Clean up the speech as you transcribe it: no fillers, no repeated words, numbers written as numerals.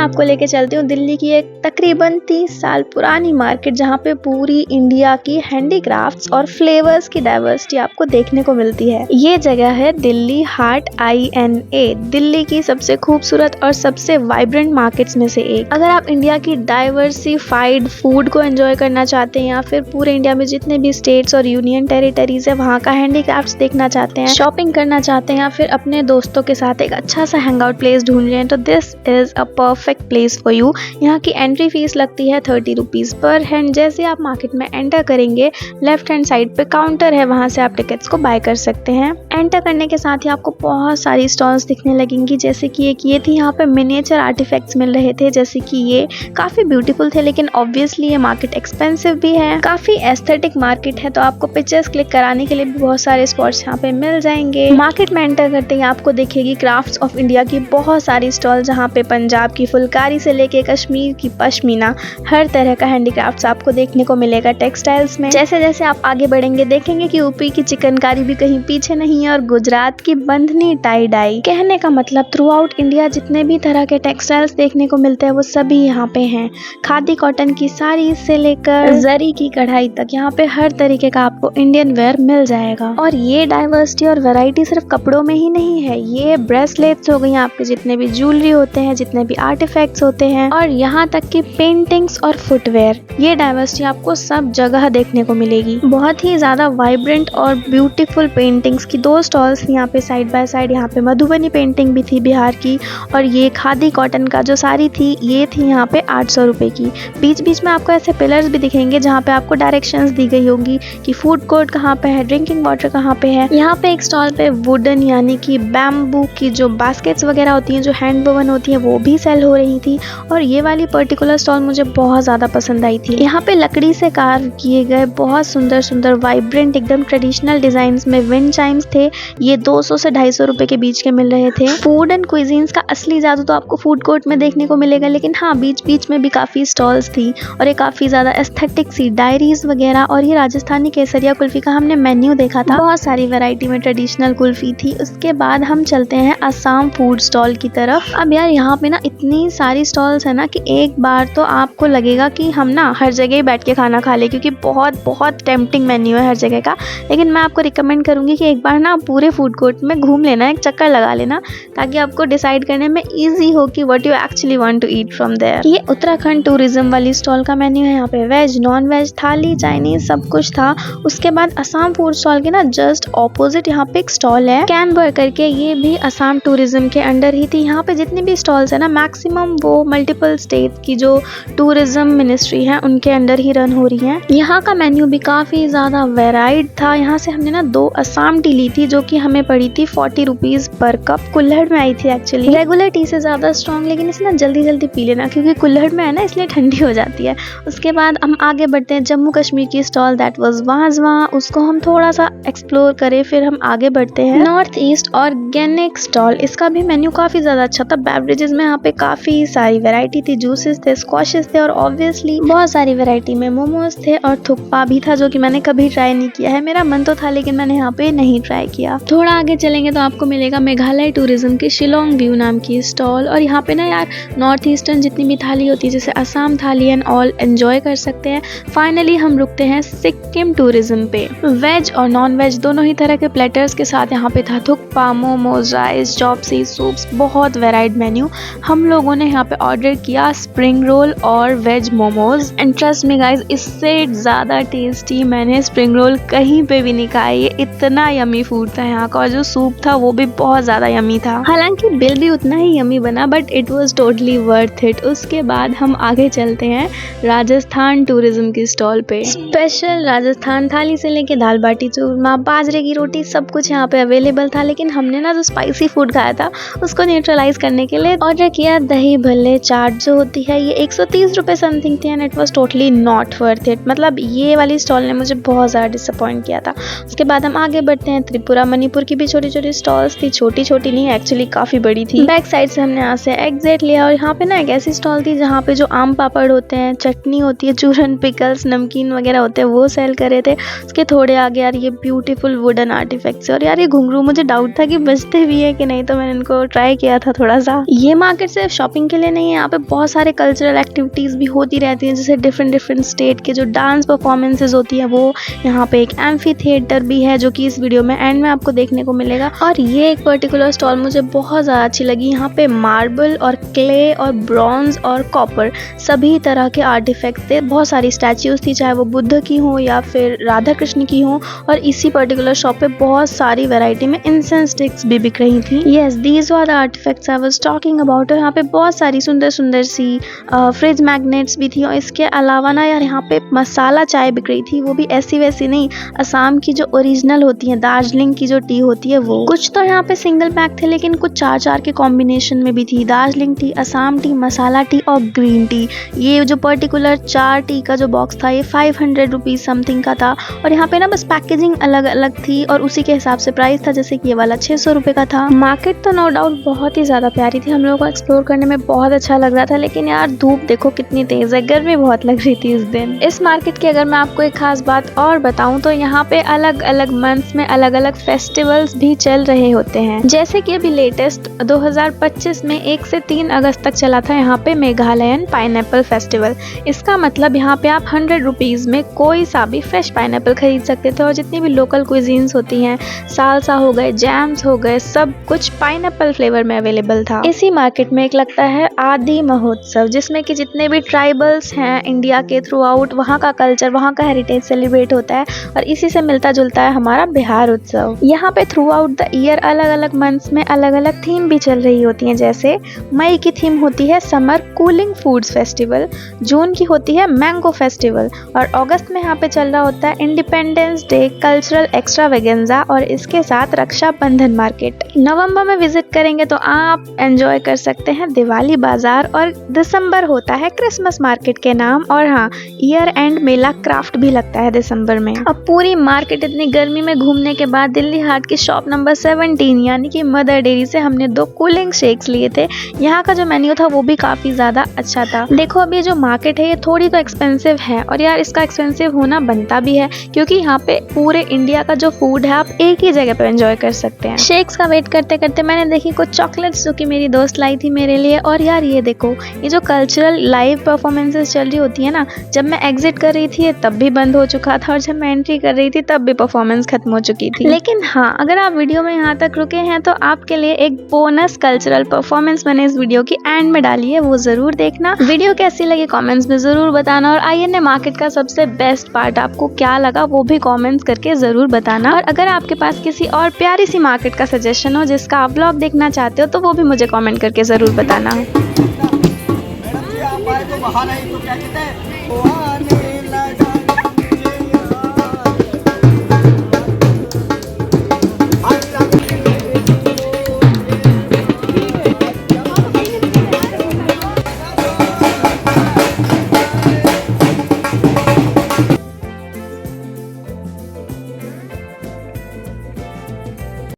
आपको लेके चलती हूँ दिल्ली की एक तकरीबन 30 साल पुरानी मार्केट, जहाँ पे पूरी इंडिया की हैंडीक्राफ्ट्स और फ्लेवर्स की डाइवर्सिटी आपको देखने को मिलती है। ये जगह है दिल्ली हाट INA, दिल्ली की सबसे खूबसूरत और सबसे वाइब्रेंट मार्केट्स में से एक। अगर आप इंडिया की डाइवर्सिफाइड फूड को एंजॉय करना चाहते हैं या फिर पूरे इंडिया में जितने भी स्टेट्स और यूनियन टेरिटरीज है वहाँ का हैंडीक्राफ्ट्स देखना चाहते हैं, शॉपिंग करना चाहते हैं या फिर अपने दोस्तों के साथ एक अच्छा सा हैंग आउट प्लेस ढूंढ रहे हैं, तो this is a perfect place for you. यहाँ की एंट्री फीस लगती है 30 रुपीज पर हैंड। जैसे आप मार्केट में एंटर करेंगे, लेफ्ट हैंड साइड पे काउंटर है, वहाँ से आप टिकट्स को बाय कर सकते हैं। एंटर करने के साथ ही आपको बहुत सारी स्टॉल्स दिखने लगेंगी, जैसे कि एक ये थी, यहाँ पे मिनिएचर आर्टिफैक्ट्स मिल रहे थे, जैसे कि ये काफी ब्यूटीफुल थे, लेकिन ऑब्वियसली ये मार्केट एक्सपेंसिव भी है। काफी एस्थेटिक मार्केट है, तो आपको पिक्चर्स क्लिक कराने के लिए भी बहुत सारे स्पॉट्स यहाँ पे मिल जाएंगे। मार्केट में एंटर करते ही आपको दिखेगी क्राफ्ट्स ऑफ इंडिया की बहुत सारी स्टॉल, जहाँ पे पंजाब की फुलकारी से लेके कश्मीर की पश्मीना, हर तरह का हैंडीक्राफ्ट्स आपको देखने को मिलेगा टेक्सटाइल्स में। जैसे जैसे आप आगे बढ़ेंगे देखेंगे कि यूपी की चिकनकारी भी कहीं पीछे नहीं है और गुजरात की बंधनी टाई डाई। कहने का मतलब थ्रू आउट इंडिया जितने भी तरह के टेक्सटाइल्स देखने को मिलते हैं वो सभी यहाँ पे हैं। खादी कॉटन की साड़ी से लेकर जरी की कढ़ाई तक यहाँ पे हर तरीके का आपको इंडियन वेयर मिल जाएगा। और ये डाइवर्सिटी और वैरायटी सिर्फ कपड़ों में ही नहीं है, ये ब्रेसलेट्स हो गई, आपके जितने भी ज्वेलरी होते हैं, जितने भी आर्टिफैक्ट्स होते हैं, और यहाँ तक कि पेंटिंग्स और फुटवेयर, ये डाइवर्सिटी आपको सब जगह देखने को मिलेगी। बहुत ही ज्यादा वाइब्रेंट और ब्यूटीफुल पेंटिंग्स की 2 स्टॉल्स यहाँ पे साइड बाय साइड। यहाँ पे मधुबनी पेंटिंग भी थी बिहार की, और ये खादी कॉटन का जो साड़ी थी ये थी यहाँ पे 800 रुपए की। बीच बीच में आपको ऐसे पिलर्स भी दिखेंगे जहाँ पे आपको डायरेक्शंस दी गई होंगी कि फूड कोर्ट कहाँ पे है, ड्रिंकिंग वाटर कहाँ पे है। यहाँ पे एक स्टॉल पे वुडन यानी कि बैम्बू की जो बास्केट्स वगैरह होती हैं, जो हैंड वोवन होती हैं, वो भी सेल हो रही थी। और ये वाली पर्टिकुलर स्टॉल मुझे बहुत ज़्यादा पसंद आई थी। यहाँ पे लकड़ी से कार्व किए गए बहुत सुंदर सुंदर वाइब्रेंट एकदम ट्रेडिशनल डिजाइन में विंड चाइम्स थे। ये 200 से 250 रुपए के बीच के मिल रहे थे। फूड एंड क्विजीन्स का असली जादू तो आपको फूड कोर्ट में देखने को मिलेगा, लेकिन हाँ बीच बीच में भी काफ़ी स्टॉल्स थी और ये काफ़ी ज़्यादा एस्थेटिक सी डायरीज वगैरह। और ये राजस्थानी केसरिया कुल्फी का हमने मेन्यू देखा था, बहुत सारी वैरायटी में ट्रेडिशनल कुल्फी थी। उसके बाद हम चलते हैं असम फूड स्टॉल की तरफ। अब यार यहाँ पे ना इतनी सारी स्टॉल्स है ना कि एक बार तो आपको लगेगा कि हम ना हर जगह बैठ के खाना खा ले, क्योंकि बहुत बहुत टेम्पटिंग मेन्यू है हर जगह का। लेकिन मैं आपको रिकमेंड करूंगी कि एक बार ना पूरे फूड कोर्ट में घूम लेना, एक चक्कर लगा लेना, ताकि आपको डिसाइड करने में ईजी हो कि what you actually want to eat from there. ये उत्तराखंड टूरिज्म वाली स्टॉल का मेन्यू है। यहाँ पे veg, non veg, thali, Chinese सब कुछ था। उसके बाद असम फूड स्टॉल के ना जस्ट ऑपोजिट यहाँ पे एक स्टॉल है कैनबर करके, ये भी असम टूरिज्म के अंडर ही थी। यहाँ पे जितनी भी स्टॉल्स है ना मैक्सिमम वो मल्टीपल स्टेट की जो टूरिज्म मिनिस्ट्री है उनके अंडर ही रन हो रही है। यहाँ का मेन्यू भी काफी ज्यादा वेराइड था। यहाँ से हमने ना 2 असम टी ली थी, जो कि हमें पड़ी थी 40 रुपीज पर कप। कुल्हड़ में आई थी एक्चुअली, रेगुलर टी से ज्यादा स्ट्रॉन्ग, लेकिन इसे ना जल्दी जल्दी पी लेना क्योंकि कुल्हड़ में है ना, इसलिए ठंडी हो जाती है। उसके बाद हम आगे बढ़ते हैं जम्मू कश्मीर की स्टॉल, दैट वाज वाजवा, उसको हम थोड़ा सा एक्सप्लोर करें। फिर हम आगे बढ़ते हैं नॉर्थ ईस्ट ऑर्गेनिक स्टॉल, इसका भी मेन्यू काफी ज्यादा अच्छा था। बेवरेजेस में यहाँ पे काफी सारी वैरायटी थी, जूसेस थे, स्क्वॉशेस थे, और ऑब्वियसली बहुत सारी वैरायटी में मोमोज थे और थुक्पा भी था, जो कि मैंने कभी ट्राई नहीं किया है। मेरा मन तो था लेकिन मैंने यहाँ पे नहीं ट्राई किया। थोड़ा आगे चलेंगे तो आपको मिलेगा मेघालय टूरिज्म की शिलोंग व्यू नाम की स्टॉल, और यहाँ पे ना यार नॉर्थ ईस्टर्न जितनी भी थाली होती है, जैसे असम थाली एंड ऑल, एंजॉय कर सकते हैं। फाइनली हम रुकते हैं सिक्किम टूरिज्म पे। वेज और नॉन वेज दोनों ही तरह के प्लेटर्स के साथ यहाँ पे था thukpa, momos, rice, chop suey, soups, बहुत वेराइड मेन्यू। हम लोगों ने यहाँ पे ऑर्डर किया स्प्रिंग रोल और veg momos, and trust me guys, इससे ज्यादा टेस्टी मैंने स्प्रिंग रोल कहीं पे भी नहीं खाया। ये इतना यमी फूड था यहाँ का, और जो सूप था वो भी बहुत ज्यादा यमी था। हालांकि बिल भी उतना ही यमी बना, but it was totally worth it. उसके बाद हम आगे चलते हैं राजस्थान टूरिज्म की स्टॉल पे। स्पेशल राजस्थान थाली से लेके दाल बाटी चूरमा, बाजरे की रोटी, सब कुछ यहाँ पे अवेलेबल था। लेकिन हमने ना जो स्पाइसी फूड खाया था उसको न्यूट्रलाइज करने के लिए ऑर्डर किया दही भल्ले चाट जो होती है। ये 130 रुपए समथिंग थी, and it was totally not worth it. मतलब ये वाली स्टॉल ने मुझे बहुत ज़्यादा डिसअपॉइंट किया था। उसके बाद हम आगे बढ़ते हैं त्रिपुरा, मणिपुर की भी छोटी छोटी स्टॉल्स थी, छोटी छोटी नहीं एक्चुअली काफ़ी बड़ी थी। बैक साइड से हमने यहाँ से एग्जिट लिया, और यहाँ पे ना एक ऐसी स्टॉल थी जहाँ पे जो आम पापड़ होते हैं, चटनी होती है, चूरन, पिकल्स, नमकीन वगैरह होते हैं, वो सेल कर रहे थे। उसके थोड़े आगे यार ये ब्यूटीफुल वुडन आर्टिफैक्ट्स, और यार ये घुंघरू मुझे डाउट था कि बजते भी है कि नहीं, तो मैंने इनको ट्राई किया था थोड़ा सा। ये मार्केट सिर्फ शॉपिंग के लिए नहीं है, यहाँ पे बहुत सारे कल्चरल एक्टिविटीज़ भी होती रहती हैं, जैसे डिफरेंट स्टेट के जो डांस परफॉर्मेंसेज होती हैं वो। यहाँ पे एक एम्फी थिएटर भी है जो कि इस वीडियो में एंड में आपको देखने को मिलेगा। और ये एक पर्टिकुलर स्टॉल मुझे बहुत ज़्यादा अच्छी लगी। यहाँ पे मार्बल और क्ले और ब्रॉन्ज और कॉपर सभी तरह के आर्टिफैक्ट्स थे। बहुत सारी स्टैच्यूज थी, चाहे वो बुद्ध की हो या फिर राधा कृष्ण की हो। और इसी पर्टिकुलर शॉप पे बहुत सारी वैरायटी में इंसेंस स्टिक्स भी बिक रही थी। Yes, these are the artefacts I was talking about. यहाँ पे बहुत सारी सुंदर सुंदर सी फ्रिज मैग्नेट्स भी थी। और इसके अलावा ना यार यहाँ पे मसाला चाय बिक रही थी, वो भी ऐसी वैसी नहीं, असम की जो ओरिजिनल होती है, दार्जिलिंग की जो टी होती है वो। कुछ तो यहाँ पे सिंगल पैक थे, लेकिन कुछ 4-4 के कॉम्बिनेशन में भी थी। दार्जिलिंग टी, असम टी, मसाला टी और ग्रीन टी। ये जो पर्टिकुलर 4 टी का जो बॉक्स था ये 500 रुपीज समथिंग का था। और यहाँ पे ना बस पैकेजिंग अलग अलग थी और उसी के हिसाब से प्राइस था, जैसे कि ये वाला 600 रुपए का था। मार्केट तो नो डाउट बहुत ही ज्यादा प्यारी थी, हम लोगों को एक्सप्लोर करने में बहुत अच्छा लग रहा था। लेकिन यार धूप देखो कितनी तेज है, गर्मी बहुत लग रही थी इस दिन। इस मार्केट की अगर मैं आपको एक खास बात और बताऊं तो यहाँ पे अलग अलग मंथ्स में अलग अलग फेस्टिवल्स भी चल रहे होते हैं। जैसे कि अभी लेटेस्ट 2025 में 1 से 3 अगस्त तक चला था यहाँ पे मेघालयन पाइनएप्पल फेस्टिवल। इसका मतलब यहाँ पे आप 100 रुपीज में कोई सा भी फ्रेश पाइनएप्पल खरीद सकते थे। और जितनी भी लोकल क्विजीन्स होती हैं, सालसा हो गए, जैम्स हो गए, सब कुछ पाइनएप्पल फ्लेवर में अवेलेबल था। इसी मार्केट में एक लगता है आदि महोत्सव, जिसमें कि जितने भी ट्राइबल्स हैं इंडिया के थ्रू आउट, वहाँ का कल्चर, वहाँ का हेरिटेज सेलिब्रेट होता है। और इसी से मिलता जुलता है हमारा बिहार उत्सव। यहाँ पे थ्रू आउट द ईयर अलग अलग मंथ्स में अलग अलग थीम भी चल रही होती हैं। जैसे मई की थीम होती है समर कूलिंग फूड्स फेस्टिवल, जून की होती है मैंगो फेस्टिवल, और अगस्त में यहाँ पे चल रहा होता है इंडिपेंडेंस डे कल्चरल एक्स्ट्रावेगेंजा, और इसके साथ रक्षाबंधन मार्केट। नवंबर में विजिट करेंगे तो आप एंजॉय कर सकते हैं दिवाली बाजार, और दिसंबर होता है क्रिसमस मार्केट के नाम। और हाँ, ईयर एंड मेला क्राफ्ट भी लगता है दिसंबर में। अब पूरी मार्केट इतनी गर्मी में घूमने के बाद दिल्ली हाट की शॉप नंबर 17 यानी कि मदर डेयरी से हमने 2 कूलिंग शेक्स लिए थे। यहाँ का जो मेन्यू था वो भी काफी ज्यादा अच्छा था। देखो अब ये जो मार्केट है ये थोड़ी तो एक्सपेंसिव है, और यार इसका एक्सपेंसिव होना बनता भी है, क्योंकि यहाँ पे पूरे इंडिया का जो फूड है आप एक ही जगह पे एंजॉय कर सकते हैं। शेक्स का वेट करते करते मैंने देखी कुछ चॉकलेट्स जो कि मेरी दोस्त लाई थी मेरे लिए। और यार ये देखो, ये जो कल्चरल लाइव परफॉर्मेंसेस चल रही होती है ना, जब मैं एग्जिट कर रही थी तब भी बंद हो चुका था, और जब मैं एंट्री कर रही थी तब भी परफॉर्मेंस खत्म हो चुकी थी। लेकिन हाँ, अगर आप वीडियो में यहाँ तक रुके हैं तो आपके लिए एक बोनस कल्चरल परफॉर्मेंस मैंने इस वीडियो की एंड में डाली है, वो जरूर देखना। वीडियो कैसी लगी कमेंट्स में जरूर बताना, और आईएनए मार्केट का सबसे बेस्ट पार्ट आपको क्या लगा वो भी कमेंट्स करके जरूर बताना। और अगर आपके पास किसी और प्यारी सी मार्केट का सजेशन हो जिसका आप व्लॉग देखना चाहते हो तो वो भी मुझे कमेंट करके जरूर बताना।